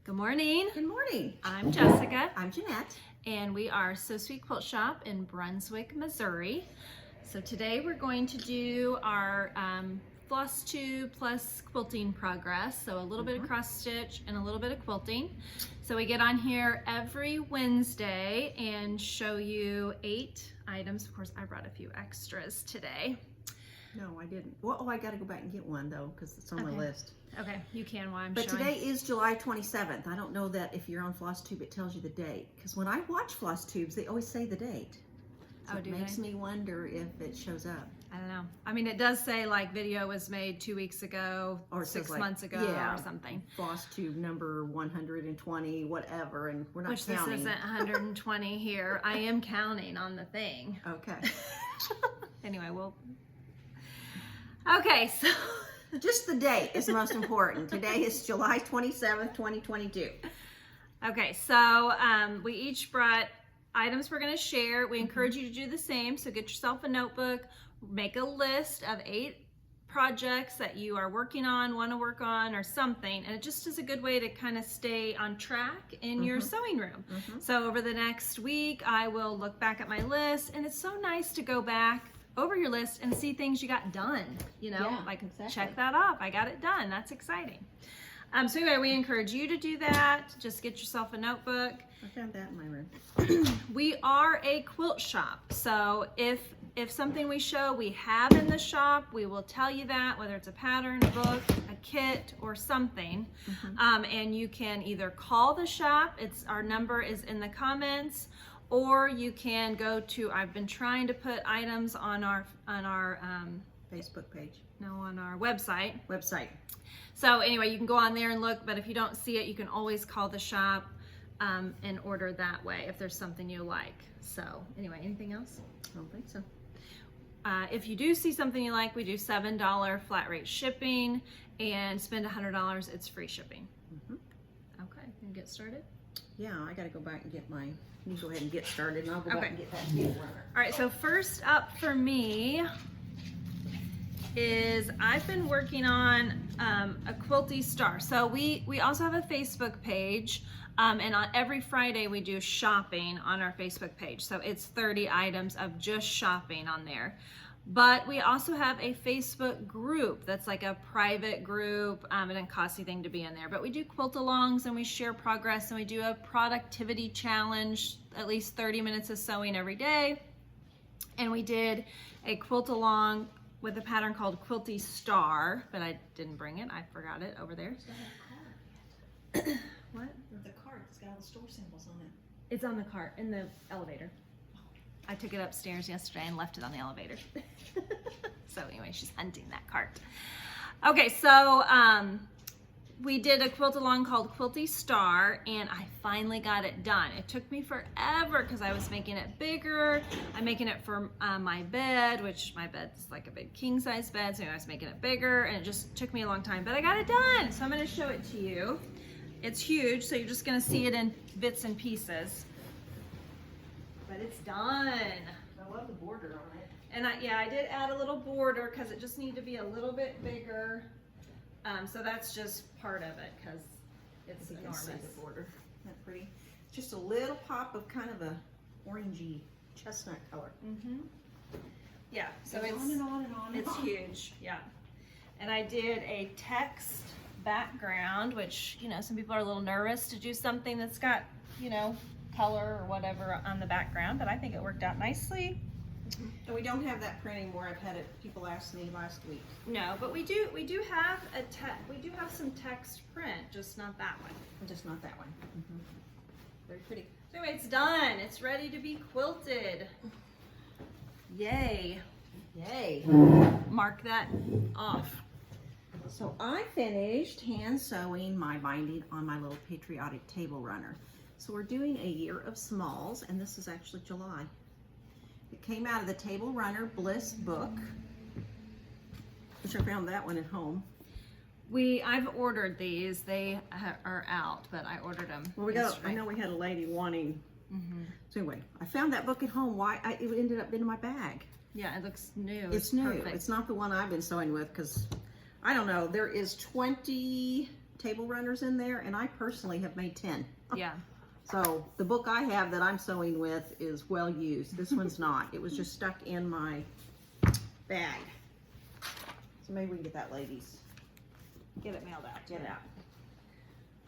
Good morning. Good morning. I'm Jessica. I'm Jeanette. And we are So Sweet Quilt Shop in Brunswick, Missouri. So today we're going to do our Flosstube plus quilting progress. So a little bit of cross stitch and a little bit of quilting. So we get on here every Wednesday and show you 8 items. Of course, I brought a few extras today. No, I didn't. Well, I got to go back and get one though, because it's on my list. Okay, you can while I'm But showing. today is July 27th. I don't know that if you're on Flosstube, it tells you the date. Because when I watch Flosstubes, they always say the date. So Oh, it do makes they? me wonder if it shows up. I don't know. I mean, it does say like video was made 2 weeks ago Or it or 6 says, like, months ago yeah, or something. Flosstube number 120, whatever, and we're not Which counting. this isn't 120 here. I am counting on the thing. Okay. Anyway, okay, so Just the date is most important. Today is July 27th, 2022. okay, so we each brought items we're going to share. We encourage you to do the same. So get yourself a notebook, make a list of 8 projects that you are working on, want to work on, or something. And it just is a good way to kind of stay on track in your sewing room. So over the next week, I will look back at my list, and it's so nice to go back over your list and see things you got done, you know, Yeah, like exactly. check that off. I got it done. That's exciting. So anyway, we encourage you to do that. Just get yourself a notebook. I found that in my room. We are a quilt shop, so if something we show we have in the shop, we will tell you that, whether it's a pattern, a book, a kit, or something. And you can either call the shop, our number is in the comments, or you can go to, I've been trying to put items on our Facebook page. no, on our website. Website. So anyway, you can go on there and look, but if you don't see it, you can always call the shop and order that way if there's something you like. So anyway, anything else? I don't think so. If you do see something you like, we do $7 flat rate shipping, and spend $100, it's free shipping. Okay, can we get started? Yeah, I gotta go back and get my, you go ahead and get started and I'll go Okay. back and get that table runner. All right, so first up for me is I've been working on a Quilty Star. So we also have a Facebook page, and on every Friday we do shopping on our Facebook page. So it's 30 items of just shopping on there. But we also have a Facebook group that's like a private group. It doesn't cost anything to be in there. But we do quilt-alongs and we share progress, and we do a productivity challenge, at least 30 minutes of sewing every day. And we did a quilt-along with a pattern called Quilty Star, but I didn't bring it. I forgot it over there. What? The card, it's got all the store symbols on it. It's on the cart in the elevator. I took it upstairs yesterday and left it on the elevator. So anyway, she's hunting that cart. Okay, so we did a quilt along called Quilty Star, and I finally got it done. It took me forever because I was making it bigger. I'm making it for my bed, which my bed's like a big king size bed, so I was making it bigger, and it just took me a long time, but I got it done. So I'm gonna show it to you. It's huge, so you're just gonna see it in bits and pieces. But it's done. I love the border on it. And I did add a little border because it just needed to be a little bit bigger. So that's just part of it because it's You can enormous. see the border. Isn't that pretty? Just a little pop of kind of a orangey chestnut color. Yeah, so Goes it's on and on and on and it's on. huge. Yeah, and I did a text background, which some people are a little nervous to do something that's got color or whatever on the background, but I think it worked out nicely. And we don't have that print anymore. I've had it. People asked me last week. No, but we do have some text print, just not that one. Just not that one. Very pretty. So anyway, it's done. It's ready to be quilted. Yay. Yay. Mark that off. So I finished hand sewing my binding on my little patriotic table runner. So we're doing a year of smalls, and this is actually July. It came out of the Table Runner Bliss book, which I found that one at home. I've ordered these. They are out, but I ordered them. Well, I know we had a lady wanting. So anyway, I found that book at home. It ended up in my bag. Yeah, it looks new. It's new. Perfect. It's not the one I've been sewing with because I don't know. There is 20 table runners in there, and I personally have made 10. Yeah. So the book I have that I'm sewing with is well used. This one's not. It was just stuck in my bag. So maybe we can get that, ladies. Get it mailed out. Get it out.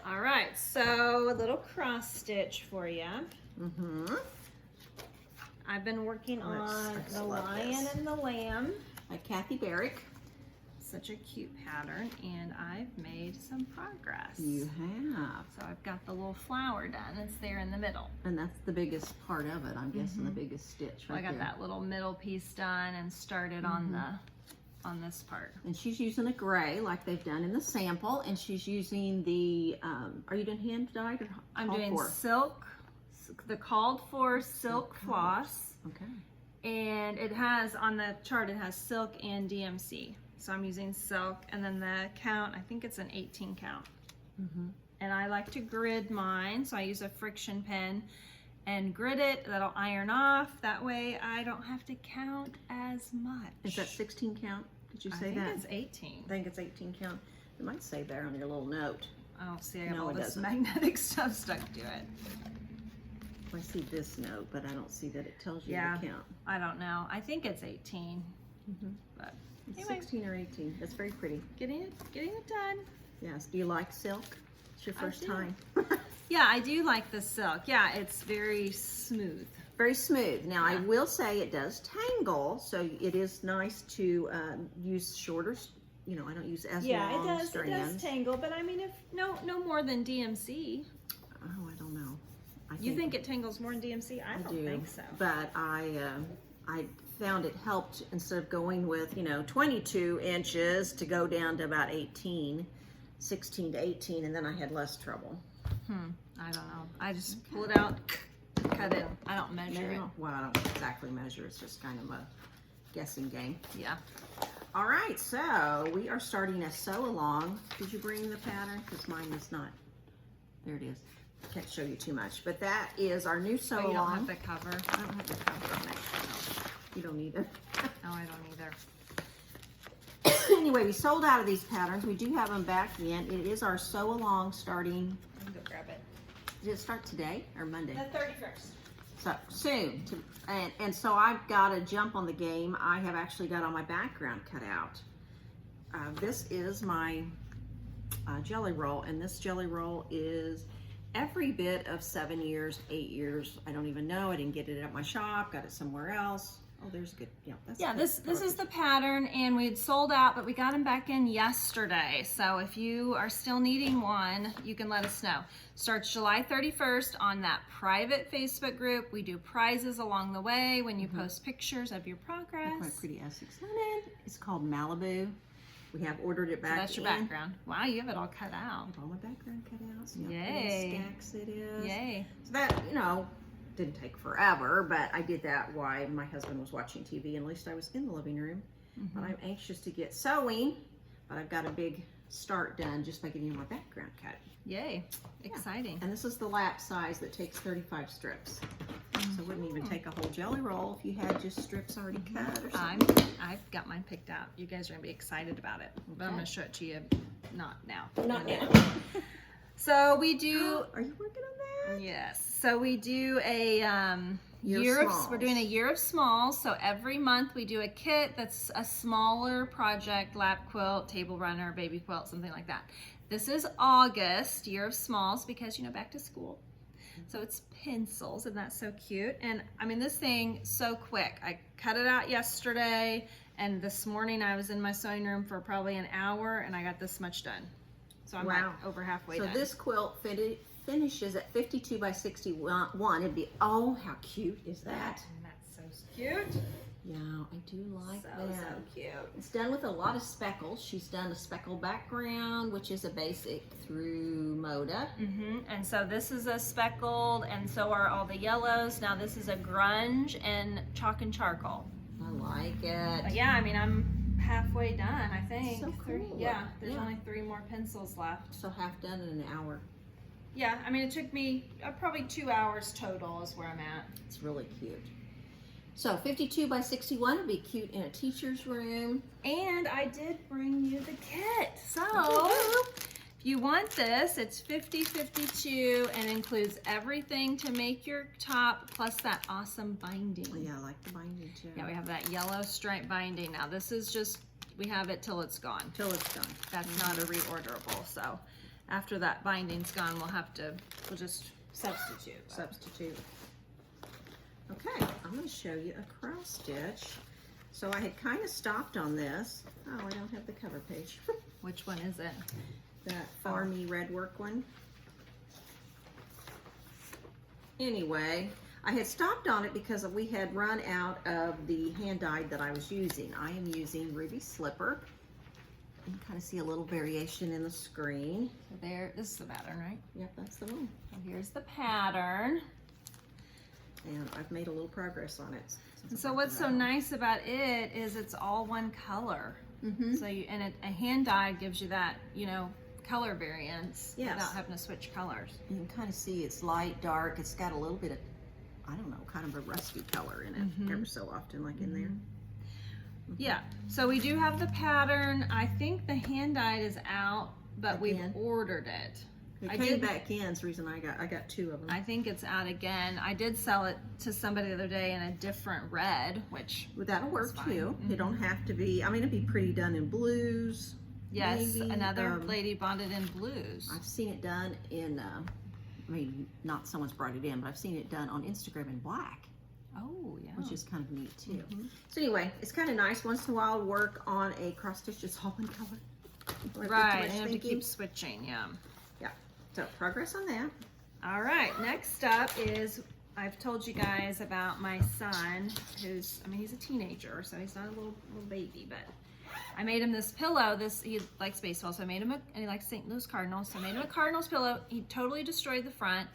All right, so a little cross stitch for you. Mm-hmm. I've been working on I the love lion this. and the lamb. By Kathy Barrick. Such a cute pattern, and I've made some progress. You have. So I've got the little flower done. It's there in the middle. And that's the biggest part of it. I'm guessing the biggest stitch So right I got there. that little middle piece done and started on this part. And she's using a gray like they've done in the sample, and she's using the, are you doing hand dyed or I'm called doing for? silk, the called for silk floss, Okay. and it has, on the chart, it has silk and DMC. So I'm using silk, and then the count, I think it's an 18 count. And I like to grid mine, so I use a friction pen and grid it. That'll iron off. That way I don't have to count as much. Is that 16 count? Did you I say think that? it's 18. I think it's 18 count. It might say there on your little note. I don't see, I have No, all it this doesn't. magnetic stuff stuck to it. I see this note, but I don't see that it tells you Yeah. the count. I don't know. I think it's 18. But It's anyway, 16 or 18. That's very pretty. getting it done. Yes. Do you like silk? It's your I first do. time. Yeah, I do like the silk. Yeah, it's very smooth. Very smooth. Now, I Yeah. will say it does tangle, so it is nice to use shorter, I don't use as long It strands. does tangle, but I mean, if no more than DMC. Oh, I don't know. You think it tangles more than DMC? I don't think so. But I found it helped instead of going with, 22 inches to go down to about 18, 16 to 18, and then I had less trouble. I don't know. I just pull it out, cut it. I don't measure it. Well, I don't exactly measure. It's just kind of a guessing game. Yeah. All right, so we are starting a sew along. Did you bring the pattern? Because mine is not. There it is. Can't show you too much, but that is our new sew Oh, you don't along. have the cover. I don't have the cover on that. No, you don't either. No, I don't either. Anyway, we sold out of these patterns. We do have them back in. It is our sew along starting. I can go grab it. Did it start today or Monday? The 31st. So soon. And so I've got to jump on the game. I have actually got all my background cut out. This is my jelly roll, and this jelly roll is every bit of 7 years, 8 years. I don't even know. I didn't get it at my shop. Got it somewhere else. Oh, there's a good. Yeah, that's Yeah, good. this is the pattern, and we had sold out, but we got them back in yesterday. So if you are still needing one, you can let us know. Starts July 31st on that private Facebook group. We do prizes along the way when you post pictures of your progress. My pretty Essex linen. It's called Malibu. We have ordered it So back. that's your background. Wow, you have it all cut out. I have all my background cut out. See how Yay. pretty stacks it is. Yay. So that, didn't take forever, but I did that while my husband was watching TV, and at least I was in the living room. But I'm anxious to get sewing, but I've got a big start done just by getting my background cut. Yay. Exciting. And this is the lap size that takes 35 strips. So it wouldn't even take a whole jelly roll if you had just strips already cut or something. I've got mine picked out. You guys are gonna be excited about it. But I'm Okay. gonna show it to you not now. Not now. So we do Are you working on that? yes. So we do a Year of we're doing a smalls. year of smalls. So every month we do a kit that's a smaller project, lap quilt, table runner, baby quilt, something like that. This is August, year of smalls, because back to school. So it's pencils, and that's so cute. And I mean, this thing so quick. I cut it out yesterday, and this morning I was in my sewing room for probably an hour, and I got this much done. So I'm Wow. like over halfway So done. this quilt finishes at 52 by 61. It'd be, oh, how cute is that? And that's so cute. Yeah, I do like So that. cute. It's done with a lot of speckles. She's done a speckle background, which is a basic through Moda. And so this is a speckled, and so are all the yellows. Now this is a grunge and chalk and charcoal. I like But it. yeah, I mean, I'm halfway done, I think. So cool. Yeah, there's Yeah. only 3 more pencils left. So half done in an hour. Yeah, I mean, it took me probably 2 hours total is where I'm at. It's really cute. So 52 by 61 would be cute in a teacher's room. And I did bring you the kit. So If you want this, it's $50.52 and includes everything to make your top plus that awesome binding. Yeah, I like the binding too. Yeah, we have that yellow stripe binding. Now this is just, we have it till it's gone. Till it's done. That's not a reorderable. So after that binding's gone, we'll just substitute. Substitute. Okay, I'm going to show you a cross stitch. So I had kind of stopped on this. Oh, I don't have the cover page. Which one is it? That farmy red work one. Anyway, I had stopped on it because we had run out of the hand dyed that I was using. I am using Ruby Slipper. You can kind of see a little variation in the screen. So there, this is the pattern, right? Yep, that's the one. So here's the pattern. And I've made a little progress on it. And so what's so nice about it is it's all one color. Mm-hmm. So a hand dye gives you that, color variance Yes. without having to switch colors. You can kind of see it's light, dark. It's got a little bit of, I don't know, kind of a rusty color in it ever so often, like in there. Yeah, so we do have the pattern. I think the hand dyed is out, but we've Again. ordered it. It I came did- back in. It's the reason I got two of them. I think it's out again. I did sell it to somebody the other day in a different red, which, Well, that'll work That's fine. too. It don't have to be. I mean, it'd be pretty done in blues. yes, maybe, another lady bought it in blues. I've seen it done in. I mean, not someone's brought it in, but I've seen it done on Instagram in black, Oh, yeah. which is kind of neat too. Mhm. So anyway, it's kind of nice once in a while to work on a cross stitch that's all in color. Don't have to do too Right, much and you have to thinking. keep switching, yeah. Yeah. So progress on that. All right, next up is, I've told you guys about my son, he's a teenager, so he's not a little baby, but I made him this pillow. He likes baseball, so I made him and he likes St. Louis Cardinals, so I made him a Cardinals pillow. He totally destroyed the front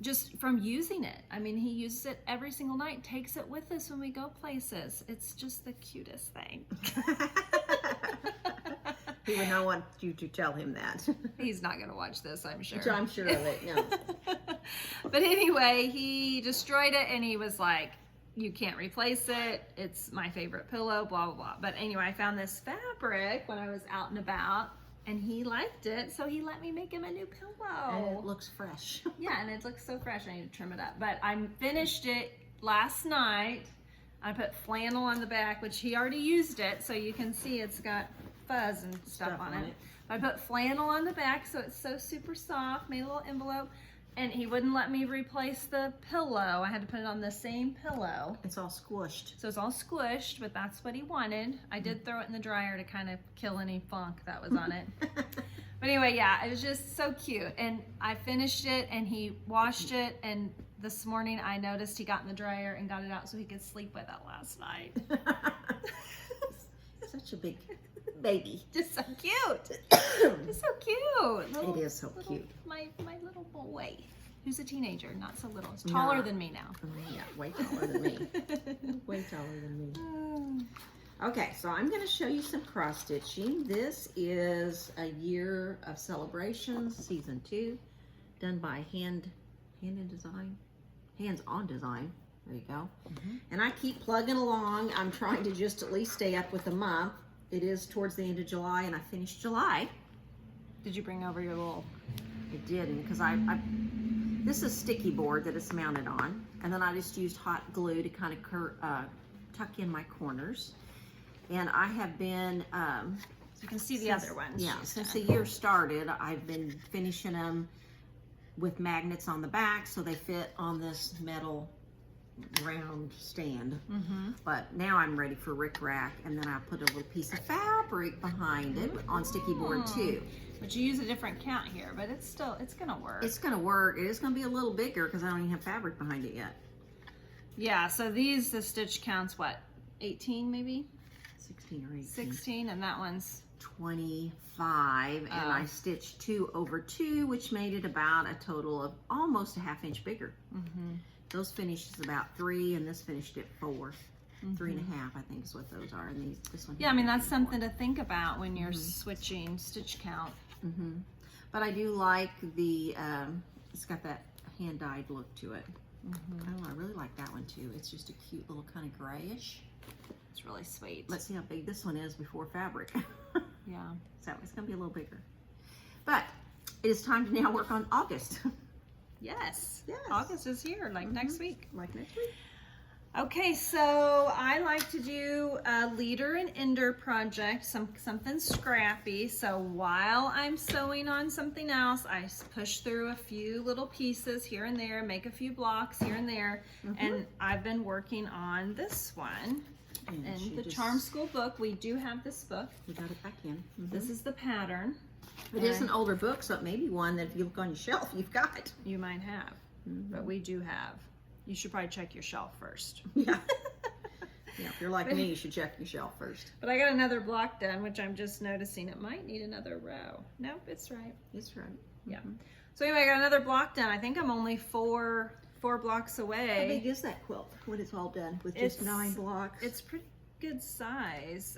just from using it. I mean, he uses it every single night, takes it with us when we go places. It's just the cutest thing. He would not want you to tell him that. He's not gonna watch this, I'm sure. I'm sure of it. No. But anyway, he destroyed it and he was like, you can't replace it. It's my favorite pillow, blah, blah, blah. But anyway, I found this fabric when I was out and about and he liked it. So he let me make him a new pillow. And it looks fresh. Yeah, and it looks so fresh. I need to trim it up. But I finished it last night. I put flannel on the back, which he already used it. So you can see it's got fuzz and stuff on it. I put flannel on the back so it's so super soft, made a little envelope, and he wouldn't let me replace the pillow. I had to put it on the same pillow. It's all squished. So it's all squished, but that's what he wanted. I did throw it in the dryer to kind of kill any funk that was on it. But anyway, yeah, it was just so cute. And I finished it and he washed it, and this morning I noticed he got in the dryer and got it out so he could sleep with it last night. Such a big baby. Just so cute. Just so cute. It is so cute. My little boy, who's a teenager, not so little. He's taller than me now. Oh, yeah, way taller than me. Way taller than me. Okay, so I'm going to show you some cross stitching. This is a year of celebrations, season 2, done by Hands on Design. There you go. And I keep plugging along. I'm trying to just at least stay up with the month. It is towards the end of July, and I finished July. Did you bring over your little? It didn't, because this is sticky board that it's mounted on, and then I just used hot glue to kind of tuck in my corners. And I have been, So you can see the other ones. yeah, since the year started, I've been finishing them with magnets on the back so they fit on this metal round stand. But now I'm ready for rickrack, and then I put a little piece of fabric behind it on sticky board too. But you use a different count here, but it's gonna work. It's gonna work. It is gonna be a little bigger because I don't even have fabric behind it yet. Yeah, so the stitch count's what, 18 maybe? 16 or 18. 16, and that one's 25, and I stitched 2 over 2, which made it about a total of almost a ½ inch bigger. Those finished about 3, and this finished at 4. 3.5, I think is what those are, and this one. yeah. I mean, that's something to think about when you're switching stitch count. But I do like the it's got that hand dyed look to it. I really like that one too. It's just a cute little kind of grayish. It's really sweet. Let's see how big this one is before fabric. Yeah. So it's gonna be a little bigger. But it is time to now work on August. Yes. Yes. August is here, like next week. Like next week. Okay, so I like to do a leader and ender project, something scrappy. So while I'm sewing on something else, I push through a few little pieces here and there, make a few blocks here and there. And I've been working on this one. In the Charm School book, we do have this book. We got it back in. This is the pattern. It is an older book, so it may be one that if you look on your shelf, you've got. You might have, but we do have. You should probably check your shelf first. Yeah. Yeah, if you're like me, you should check your shelf first. But I got another block done, which I'm just noticing it might need another row. Nope, it's right. It's right. Yeah. So anyway, I got another block done. I think I'm only four blocks away. How big is that quilt when it's all done with just 9 blocks? It's pretty good size.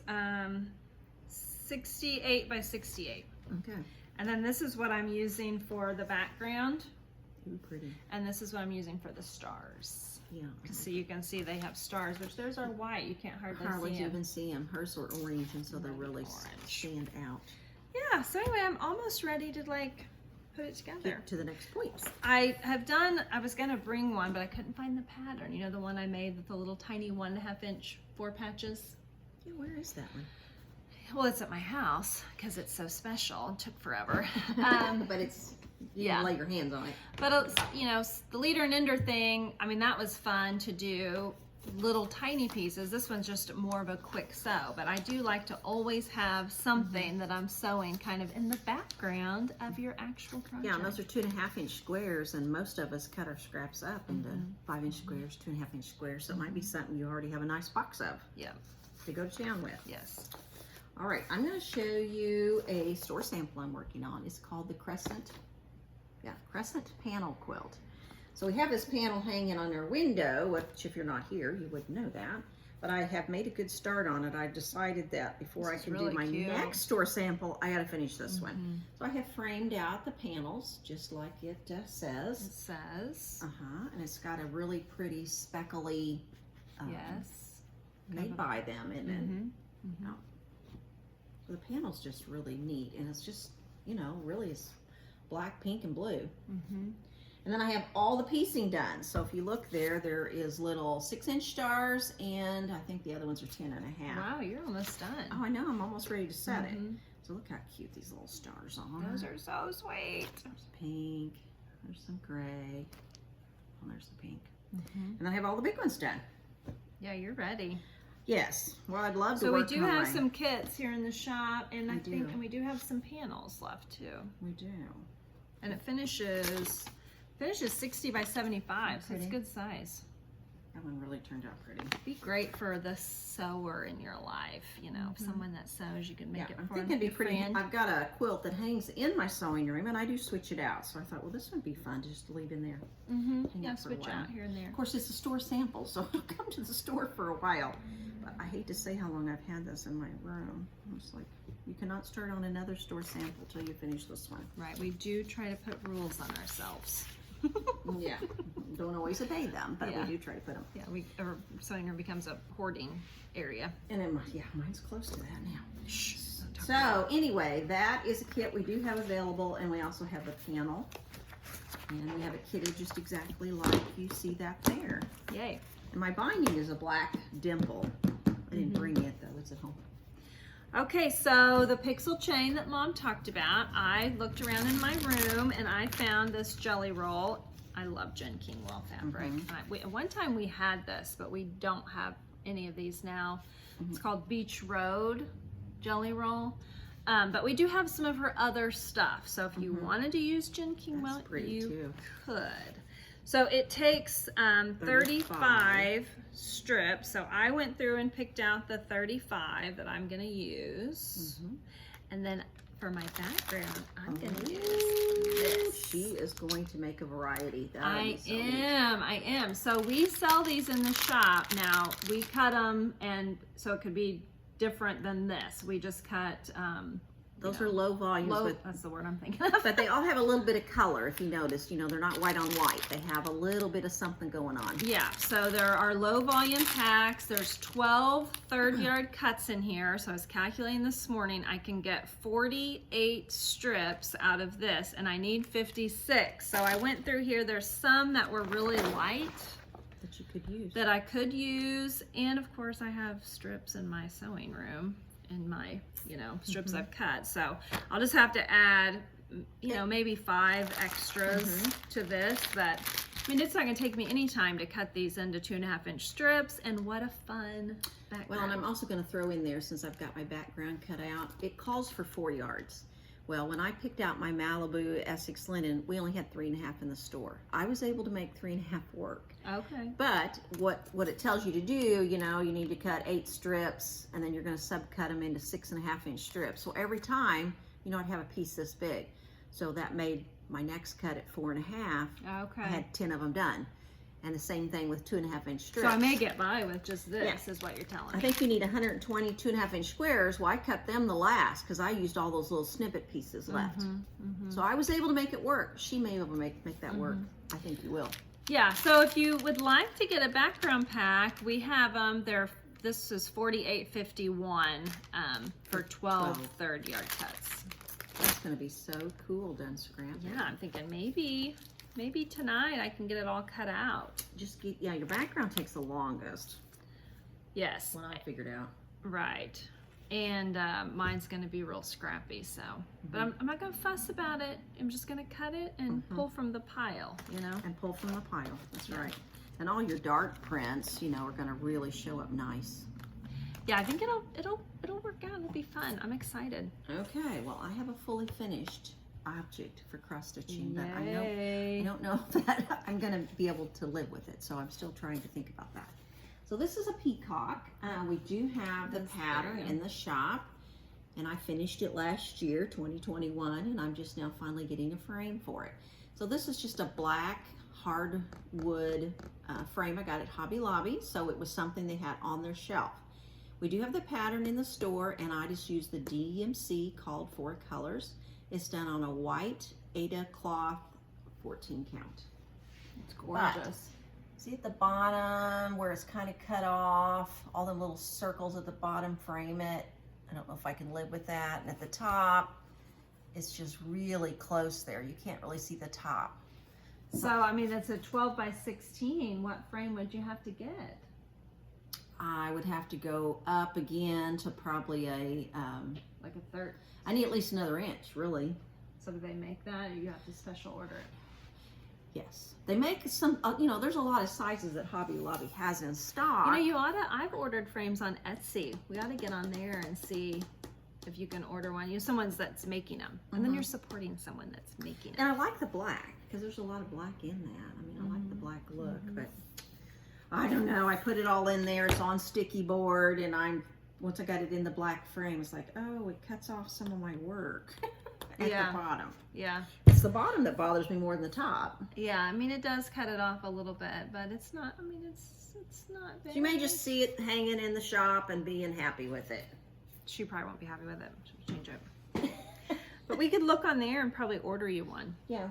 68 by 68. Okay. And then this is what I'm using for the background. Ooh, pretty. And this is what I'm using for the stars. Yeah. So you can see they have stars, which theirs are white. You can't hardly see them. even see them. Hers are orange, and so they really stand out. Yeah, so anyway, I'm almost ready to like put it together. Get to the next point. I was gonna bring one, but I couldn't find the pattern. You know, the one I made with the little tiny 1.5 inch 4 patches? Yeah, where is that one? Well, it's at my house because it's so special. It took forever. But it's, you can lay your hands on it. But, you know, the leader and ender thing, I mean, that was fun to do. Little tiny pieces. This one's just more of a quick sew, but I do like to always have something that I'm sewing kind of in the background of your actual project. Yeah, and those are 2.5 inch squares, and most of us cut our scraps up into 5 inch squares, 2.5 inch squares, so it might be something you already have a nice box of. Yeah. To go to town with. Yes. All right, I'm going to show you a store sample I'm working on. It's called the Crescent panel quilt. So we have this panel hanging on our window, which if you're not here, you wouldn't know that. But I have made a good start on it. I decided that before I can do my next store sample, I got to finish this one. So I have framed out the panels just like it says. It says. And it's got a really pretty speckly. Yes. Made by them, and then the panel's just really neat, and it's just, you know, really is black, pink, and blue. And then I have all the piecing done. So if you look there, there is little 6 inch stars, and I think the other ones are 10.5. Wow, you're almost done. Oh, I know, I'm almost ready to set it. So look how cute these little stars are. Those are so sweet. There's pink, there's some gray, oh, there's the pink. And then I have all the big ones done. Yeah, you're ready. Yes. Well, I'd love to So we work do on have my- some kits here in the shop, and I think do. and we do have some panels left too. We do. And it finishes 60 by 75, so it's Pretty. good size. That one really turned out pretty. Be great for the sewer in your life, you know, someone that sews, you can make it I'm for thinking it'd be your pretty. friend. I've got a quilt that hangs in my sewing room, and I do switch it out. So I thought, well, this would be fun to just leave in there. Hang Yeah, out for a switch while. out here and there. Of course, it's a store sample, so it'll come to the store for a while. But I hate to say how long I've had this in my room. It's like, you cannot start on another store sample till you finish this one. Right, we do try to put rules on ourselves. Yeah, don't always obey them, but Yeah. we do try to put them. Yeah, our sewing room becomes a hoarding area. And then, mine's close to that now. Shh. don't talk So anyway, that is a kit we do have available, and we also have a panel. And we have it kitted just exactly like you see that there. Yay. And my binding is a black dimple. I didn't bring it though, it's at home. Okay, so the pixel chain that Mom talked about, I looked around in my room and I found this jelly roll. I love Jen King wool fabric. At one time we had this, but we don't have any of these now. It's called Beach Road jelly roll. But we do have some of her other stuff. So if you wanted to use Jen King wool, you could. So it takes 35 strips. So I went through and picked out the 35 that I'm gonna use. And then for my background, I'm gonna use this. She is going to make a variety. I am. So we sell these in the shop. Now we cut them, and so it could be different than this. We just cut Those are low volumes. That's the word I'm thinking of. But they all have a little bit of color, if you notice. You know, they're not white on white. They have a little bit of something going on. Yeah, so there are low volume packs. There's 12 third yard cuts in here. So I was calculating this morning, I can get 48 strips out of this, and I need 56. So I went through here. There's some that were really light That you could use. that I could use. And of course I have strips in my sewing room in my, you know, strips I've cut. So I'll just have to add, you know, maybe 5 extras to this. But I mean, it's not gonna take me any time to cut these into 2.5-inch strips. And what a fun background. Well, and I'm also going to throw in there, since I've got my background cut out, it calls for 4 yards. Well, when I picked out my Malibu Essex linen, we only had 3.5 in the store. I was able to make 3.5 work. Okay. But what it tells you to do, you know, you need to cut 8 strips, and then you're going to subcut them into 6.5-inch strips. So every time, you know, I'd have a piece this big. So that made my next cut at 4.5. Okay. I had 10 of them done. And the same thing with 2.5-inch strips. So I may get by with just this, is what you're telling I me. think you need 120 2.5-inch squares. Well, I cut them the last because I used all those little snippet pieces left. So I was able to make it work. She may be able to make that work. I think you will. Yeah, so if you would like to get a background pack, we have this is $48.51 for 12 third yard cuts. That's going to be so cool done scrambling. Yeah, I'm thinking maybe tonight I can get it all cut out. Just get, yeah, your background takes the longest. Yes. What I figured out. Right. And mine's going to be real scrappy, so. But I'm not going to fuss about it. I'm just going to cut it and pull from the pile, you know? And pull from the pile. That's right. And all your dark prints, you know, are going to really show up nice. Yeah, I think it'll work out. It'll be fun. I'm excited. Okay, well, I have a fully finished object for cross stitching, but Yay. I don't know that I'm going to be able to live with it, so I'm still trying to think about that. So this is a peacock. We do have the pattern in the shop, and I finished it last year, 2021, and I'm just now finally getting a frame for it. So this is just a black hardwood frame. I got it at Hobby Lobby, so it was something they had on their shelf. We do have the pattern in the store, and I just used the DMC called for colors. It's done on a white Aida cloth 14 count. It's gorgeous. But, see at the bottom where it's kind of cut off, all the little circles at the bottom frame it. I don't know if I can live with that. And at the top, it's just really close there. You can't really see the top. So, I mean, it's a 12 by 16. What frame would you have to get? I would have to go up again to probably Like a third. I need at least another inch, really. So do they make that, or you have to special order it? Yes. They make some, you know, there's a lot of sizes that Hobby Lobby has in stock. You know, I've ordered frames on Etsy. We ought to get on there and see if you can order one. You know, someone that's making them. And then you're supporting someone that's making it. And I like the black, because there's a lot of black in that. I mean, I like the black look, but I don't know. I put it all in there. It's on sticky board, and once I got it in the black frame, it's like, oh, it cuts off some of my work at the bottom. Yeah. It's the bottom that bothers me more than the top. Yeah, I mean, it does cut it off a little bit, but it's not, I mean, it's not bad. You may just see it hanging in the shop and being happy with it. She probably won't be happy with it. She'll change it. But we could look on there and probably order you one. Yeah.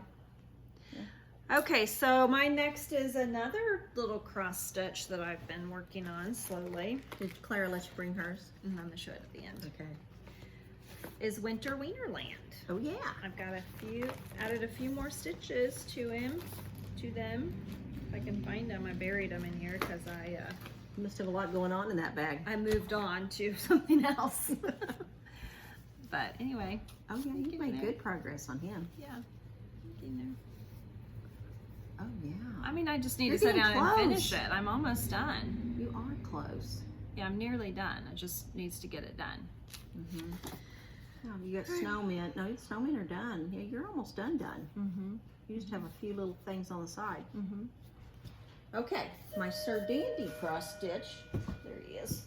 Okay, so my next is another little cross stitch that I've been working on slowly. Did Clara let you bring hers? And I'm gonna show it at the end. Okay. Is Winter Wienerland. Oh, yeah. I've got added a few more stitches to them. If I can find them, I buried them in here because You must have a lot going on in that bag. I moved on to something else. But anyway. Oh, yeah, you made good progress on him. Yeah. In there. Oh, yeah. I mean, I just need You're to sit getting down and close. finish it. I'm almost done. You are close. Yeah, I'm nearly done. It just needs to get it done. Oh, you got snowmen. No, snowmen are done. Yeah, you're almost done. You just have a few little things on the side. Okay, my Sir Dandy cross stitch. There he is.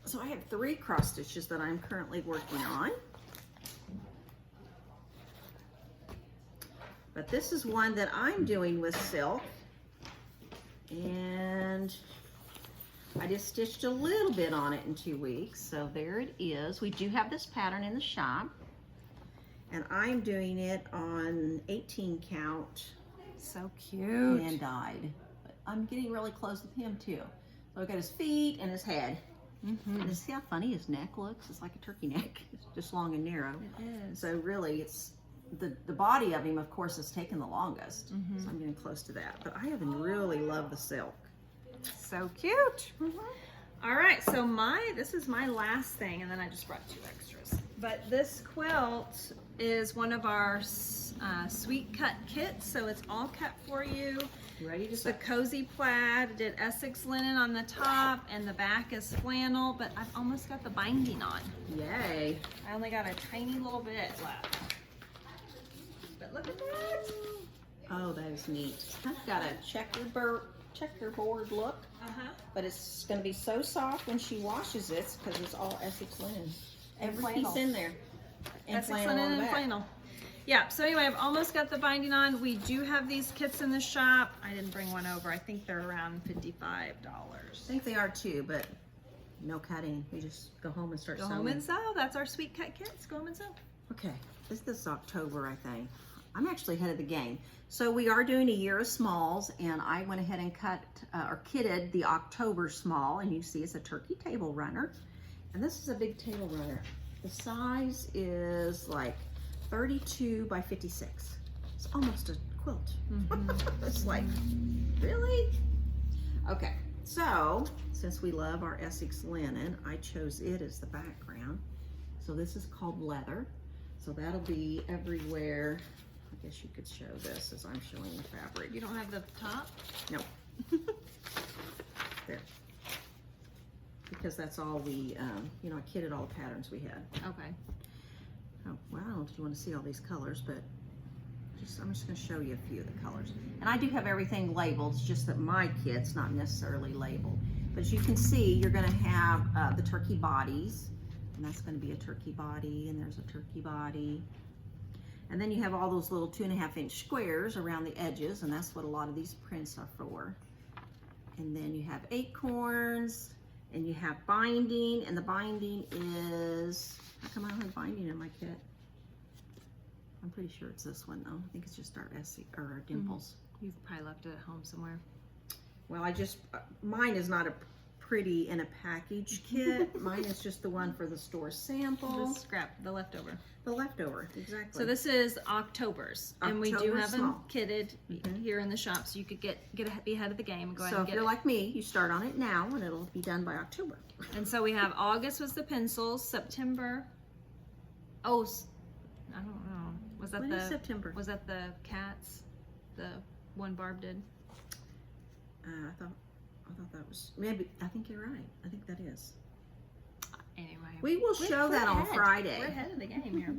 So I have 3 cross stitches that I'm currently working on. But this is one that I'm doing with silk. And I just stitched a little bit on it in 2 weeks, so there it is. We do have this pattern in the shop, and I'm doing it on 18 count So cute. hand dyed. But I'm getting really close with him too. So I've got his feet and his head. And see how funny his neck looks? It's like a turkey neck. It's just long and narrow. It is. So really, it's the body of him, of course, is taken the longest. So I'm getting close to that. But I haven't really loved the silk. So cute. All right, so this is my last thing, and then I just brought 2 extras. But this quilt is one of our sweet cut kits, so it's all cut for you. You ready to It's the cozy plaid. Did Essex linen on the top, and the back is flannel, but I've almost got the binding on. Yay. I only got a tiny little bit left. But look at that. Oh, that is neat. It's kind of got a checkerboard look, but it's going to be so soft when she washes it because it's all Essex linen. Every flannel. piece in there. And Essex flannel on linen the and back. flannel. Yeah, so anyway, I've almost got the binding on. We do have these kits in the shop. I didn't bring one over. I think they're around $55. I think they are too, but no cutting. We just go home and start Go sewing. home and sew. That's our sweet cut kits. Go home and sew. Okay, this is October, I think. I'm actually ahead of the game. So we are doing a year of smalls, and I went ahead and cut or kitted the October small, and you see it's a turkey table runner. And this is a big table runner. The size is like 32 by 56. It's almost a quilt. It's like, really? Okay, so since we love our Essex linen, I chose it as the background. So this is called leather. So that'll be everywhere. I guess you could show this as I'm showing the fabric. You don't have the top? No. There. Because that's all we, you know, I kitted all the patterns we had. Okay. Oh, well, I don't know if you want to see all these colors, but I'm just going to show you a few of the colors. And I do have everything labeled. It's just that my kit's not necessarily labeled. But as you can see, you're going to have the turkey bodies. And that's going to be a turkey body, and there's a turkey body. And then you have all those little 2.5-inch squares around the edges, and that's what a lot of these prints are for. And then you have acorns, and you have binding, and the binding is, how come I don't have binding in my kit? I'm pretty sure it's this one though. I think it's just our Essex or our Dimples. You've probably left it at home somewhere. Well, mine is not a pretty in a package kit. Mine is just the one for the store sample. The scrap, the leftover. The leftover, exactly. So this is October's, and we do October have them small. kitted here in the shop, so you could be ahead of the game and go ahead So and if get you're it. like me, you start on it now, and it'll be done by October. And so we have August was the pencils, September. I don't know. Was that When the is September? Was that the cats? The one Barb did. I thought that was maybe. I think you're right. I think that is. Anyway, We will show that on Friday. We're ahead of the game here.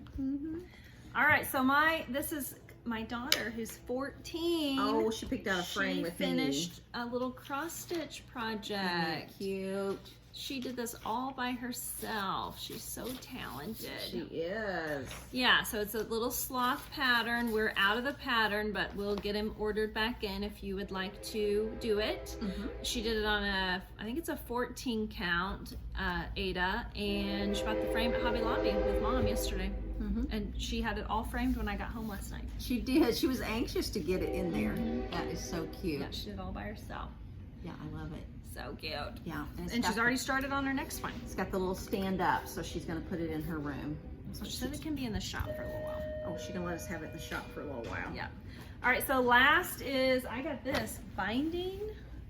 All right, so this is my daughter who's 14. Oh, she picked out a frame with She finished a little cross stitch project. Cute. She did this all by herself. She's so talented. She is. Yeah, so it's a little sloth pattern. We're out of the pattern, but we'll get him ordered back in if you would like to do it. She did it on I think it's a 14 count Ada, and she bought the frame at Hobby Lobby with Mom yesterday. And she had it all framed when I got home last night. She did. She was anxious to get it in there. That is so cute. Yeah, she did it all by herself. Yeah, I love it. So cute. Yeah. And she's already started on her next one. It's got the little stand up, so she's going to put it in her room. So she said it can be in the shop for a little while. Oh, she can let us have it in the shop for a little while. Yeah. All right, so last is, I got this, binding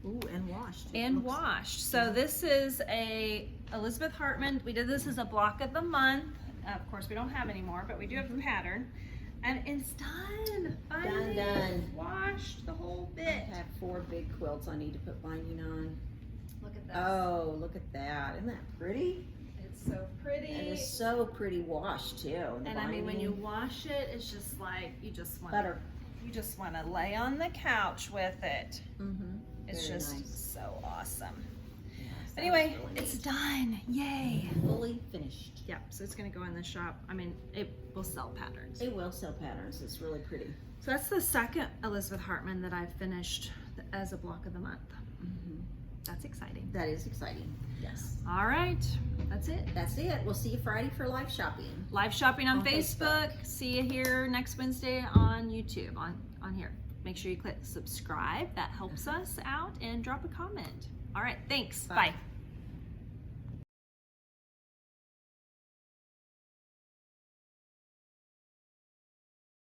Ooh, and washed. and washed. So this is a Elizabeth Hartman. We did this as a block of the month. Of course, we don't have any more, but we do have the pattern. And it's done. Binding, Done. washed, the whole I bit. have 4 big quilts I need to put binding on. Look at this. Oh, look at that. Isn't that pretty? It's so pretty. And it's so pretty washed too. And I mean, when you wash it, it's just like, you just want butter. You just want to lay on the couch with it. It's Very just nice. so awesome. Yes, that Anyway, was really it's neat. done. Yay. Fully finished. Yep, so it's going to go in the shop. I mean, it will sell patterns. It will sell patterns. It's really pretty. So that's the second Elizabeth Hartman that I've finished as a block of the month. That's exciting. That is exciting. Yes. All right, that's it. That's it. We'll see you Friday for live shopping. Live shopping on On Facebook. See you here next Wednesday on YouTube, on here. Make sure you click subscribe. That helps us out, and drop a comment. All right, thanks. Bye. Bye.